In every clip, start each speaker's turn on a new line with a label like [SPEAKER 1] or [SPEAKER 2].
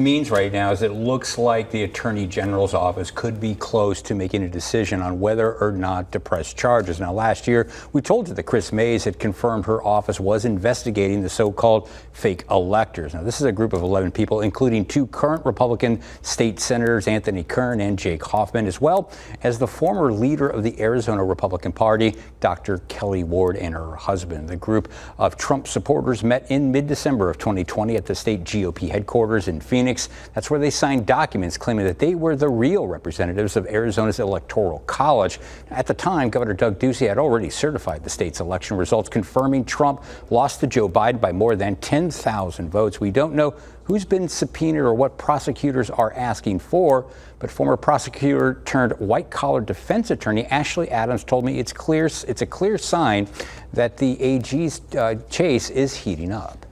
[SPEAKER 1] Means right now is it looks like the Attorney General's office could be close to making a decision on whether or not to press charges. Now, last year, we told you that Chris Mays had confirmed her office was investigating the so-called fake electors. Now, this is a group of 11 people, including 2 current Republican state senators, Anthony Kern and Jake Hoffman, as well as the former leader of the Arizona Republican Party, Dr. Kelly Ward, and her husband. The group of Trump supporters met in mid-December of 2020 at the state GOP headquarters in Phoenix. That's where they signed documents claiming that they were the real representatives of Arizona's Electoral College. At the time, Governor Doug Ducey had already certified the state's election results, confirming Trump lost to Joe Biden by more than 10,000 votes. We don't know who's been subpoenaed or what prosecutors are asking for, but former prosecutor turned white-collar defense attorney Ashley Adams told me it's a clear sign that the AG's chase is heating up.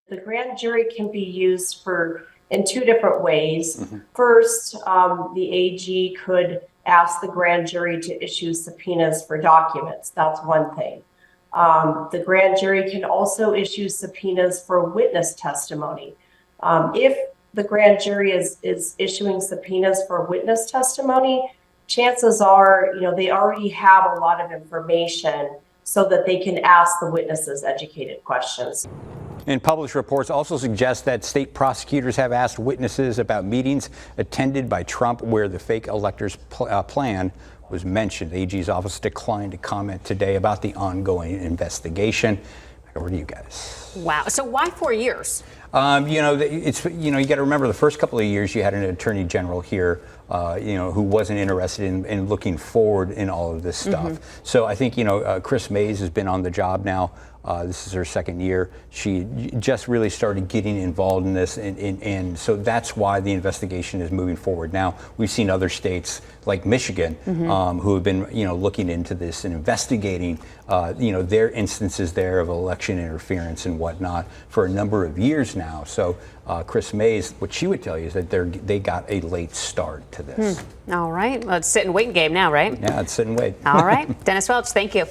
[SPEAKER 2] The grand jury can be used in 2 different ways. First, the AG could ask the grand jury to issue subpoenas for documents. That's one thing. The grand jury can also issue subpoenas for witness testimony. If the grand jury is issuing subpoenas for witness testimony, chances are, they already have a lot of information so that they can ask the witnesses educated questions.
[SPEAKER 1] And published reports also suggest that state prosecutors have asked witnesses about meetings attended by Trump where the fake electors plan was mentioned. The AG's office declined to comment today about the ongoing investigation. Back over to you guys.
[SPEAKER 3] Wow. So why 4 years?
[SPEAKER 1] You got to remember the first couple of years you had an attorney general here, who wasn't interested in looking forward in all of this stuff. So I think, Chris Mays has been on the job now. This is her 2nd year. She just really started getting involved in this, and so that's why the investigation is moving forward. Now, we've seen other states like Michigan who have been, looking into this and investigating, their instances there of election interference and whatnot for a number of years now. So Chris Mays, what she would tell you is that they got a late start to this.
[SPEAKER 3] All right. Well, it's sit and wait game now, right?
[SPEAKER 1] Yeah, it's sit and wait.
[SPEAKER 3] All right. Dennis Welch, thank you.